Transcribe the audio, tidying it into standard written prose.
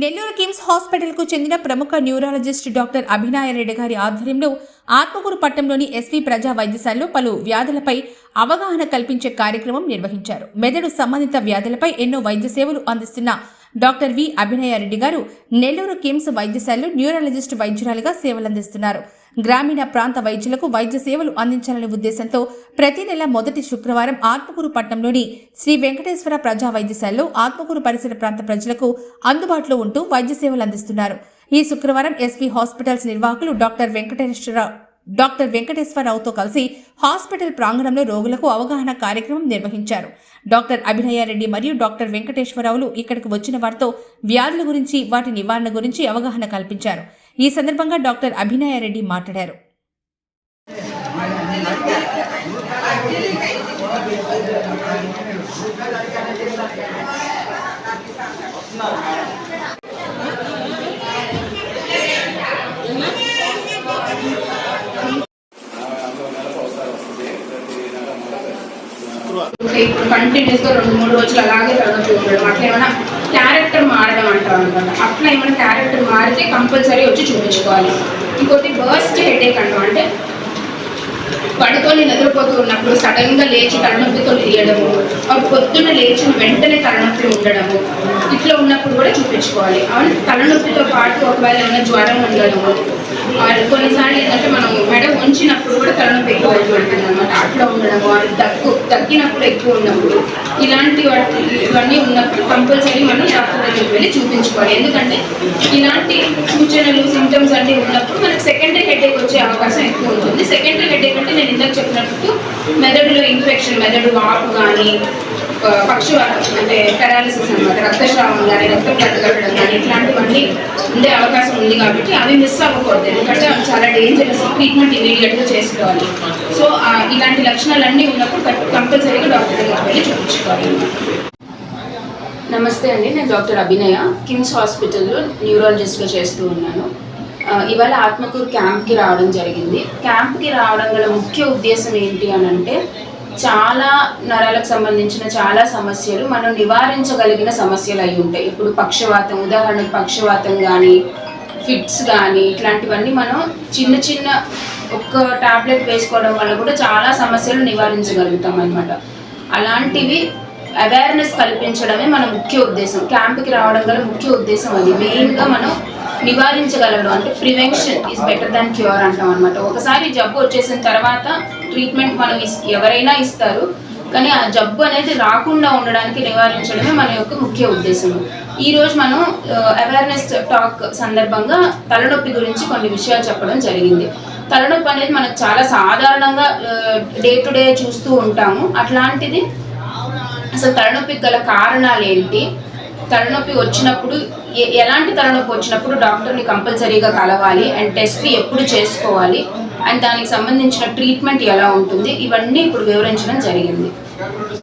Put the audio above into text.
నెల్లూరు కిమ్స్ హాస్పిటల్కు చెందిన ప్రముఖ న్యూరాలజిస్ట్ డాక్టర్ అభినయ రెడ్డి గారి ఆధ్వర్యంలో ఆత్మకూరు పట్టణంలోని ఎస్వి ప్రజా వైద్యశాలలో పలు వ్యాధులపై అవగాహన కల్పించే కార్యక్రమం నిర్వహించారు. మెదడు సంబంధిత వ్యాధులపై ఎన్నో వైద్య సేవలు అందిస్తున్న డాక్టర్ వి అభినయ రెడ్డి గారు నెల్లూరు కిమ్స్ వైద్యశాలలో న్యూరాలజిస్ట్ వైద్యురాలుగా సేవలందిస్తున్నారు. గ్రామీణ ప్రాంత వైద్యులకు వైద్య సేవలు అందించాలనే ఉద్దేశంతో ప్రతి నెల మొదటి శుక్రవారం ఆత్మకూరు పట్టణంలోని శ్రీ వెంకటేశ్వర ప్రజా వైద్యశాలలో ఆత్మకూరు పరిసర ప్రాంత ప్రజలకు అందుబాటులో ఉంటూ వైద్య సేవలు అందిస్తున్నారు. ఈ శుక్రవారం ఎస్వి హాస్పిటల్స్ నిర్వాహకులు డాక్టర్ వెంకటేశ్వరరావుతో కలిసి హాస్పిటల్ ప్రాంగణంలో రోగులకు అవగాహన కార్యక్రమం నిర్వహించారు. డాక్టర్ అభినయ రెడ్డి మరియు డాక్టర్ వెంకటేశ్వరరావులు ఇక్కడికి వచ్చిన వారితో వ్యాధుల గురించి, వాటి నివారణ గురించి అవగాహన కల్పించారు. ఈ సందర్భంగా డాక్టర్ అభినయ రెడ్డి మాట్లాడారు. ఇప్పుడు కంటిన్యూస్గా 2-3 రోజులు అలాగే తలనొప్పి ఉండడం, అట్లా ఏమైనా క్యారెక్టర్ మారడం అంటారు అనమాట. అట్లా ఏమైనా క్యారెక్టర్ మారితే కంపల్సరీ వచ్చి చూపించుకోవాలి. ఇంకోటి బర్స్ట్ హెడేక్ అంటాం, అంటే పడుకొని నిద్రపోతూ ఉన్నప్పుడు సడన్గా లేచి తలనొప్పితో లేయడము, పొద్దున్న లేచిన వెంటనే తలనొప్పి ఉండడము, ఇట్లా ఉన్నప్పుడు కూడా చూపించుకోవాలి. తలనొప్పితో పాటు ఒకవేళ ఏమైనా జ్వరం ఉండడము, కొన్నిసార్లు ఏంటంటే మనం మెడ ఉంచినప్పుడు కూడా తలనొప్పి ఎక్కువ అవుతుంది అనమాట. అట్లా ఉండడము, తగ్గినప్పుడు ఎక్కువ ఉన్నప్పుడు, ఇవన్నీ ఉన్నప్పుడు కంపల్సరీ మనం డాక్టర్ దగ్గరికి వెళ్ళి చూపించుకోవాలి. ఎందుకంటే ఇలాంటి సూచనలు, సింటమ్స్ అన్నీ ఉన్నప్పుడు మనకి సెకండరీ హెడేక్ వచ్చే అవకాశం ఎక్కువ ఉంటుంది. సెకండరీ హెడేక్ అంటే నేను ఇందాక చెప్పినట్టు మెదడులో ఇన్ఫెక్షన్, మెదడు వాపు కానీ, పక్షవాతం అంటే పెరాలిసిస్ అనమాట, రక్తస్రావం కానీ, రక్తం కట్టడం కానీ ఇట్లాంటివన్నీ ఉండే అవకాశం ఉంది. కాబట్టి అవి మిస్ అవ్వకూడదు, ఎందుకంటే అవి చాలా డేంజరస్. ట్రీట్మెంట్ ఇమీడియట్గా చేసుకోవాలి. సో ఇలాంటి లక్షణాలన్నీ ఉన్నప్పుడు కంపల్సరీగా డాక్టర్ దగ్గరికి వెళ్ళి చూపించుకోవాలి. నమస్తే అండి, నేను డాక్టర్ అభినయ, కిమ్స్ హాస్పిటల్లో న్యూరాలజిస్ట్గా చేస్తూ ఉన్నాను. ఇవాళ ఆత్మకూరు క్యాంప్కి రావడం జరిగింది. క్యాంప్కి రావడం గల ముఖ్య ఉద్దేశం ఏంటి అని అంటే, చాలా నరాలకు సంబంధించిన చాలా సమస్యలు మనం నివారించగలిగిన సమస్యలు అయి ఉంటాయి. ఇప్పుడు పక్షవాతం, ఉదాహరణకు పక్షవాతం కానీ, ఫిట్స్ కానీ, ఇట్లాంటివన్నీ మనం చిన్న ఒక్క టాబ్లెట్ వేసుకోవడం వల్ల కూడా చాలా సమస్యలు నివారించగలుగుతాం అన్నమాట. అలాంటివి అవేర్నెస్ కల్పించడమే మన ముఖ్య ఉద్దేశం. క్యాంప్కి రావడం గల ముఖ్య ఉద్దేశం అది. మెయిన్గా మనం నివారించగలడు, అంటే prevention is better than cure అంటాం అనమాట. ఒకసారి జబ్బు వచ్చేసిన తర్వాత ట్రీట్మెంట్ మనం ఎవరైనా ఇస్తారు, కానీ ఆ జబ్బు అనేది రాకుండా ఉండడానికి నివారించడమే మన యొక్క ముఖ్య ఉద్దేశం. ఈరోజు మనం అవేర్నెస్ టాక్ సందర్భంగా తలనొప్పి గురించి కొన్ని విషయాలు చెప్పడం జరిగింది. తలనొప్పి అనేది మనకు చాలా సాధారణంగా డే టు డే చూస్తూ ఉంటాము. అట్లాంటిది అసలు తలనొప్పికి గల కారణాలు ఏంటి, తలనొప్పి వచ్చినప్పుడు ఎలాంటి తలనొప్పి వచ్చినప్పుడు డాక్టర్ని కంపల్సరీగా కలవాలి, అండ్ టెస్ట్లు ఎప్పుడు చేసుకోవాలి, అండ్ దానికి సంబంధించిన ట్రీట్మెంట్ ఎలా ఉంటుంది, ఇవన్నీ ఇప్పుడు వివరించడం జరిగింది.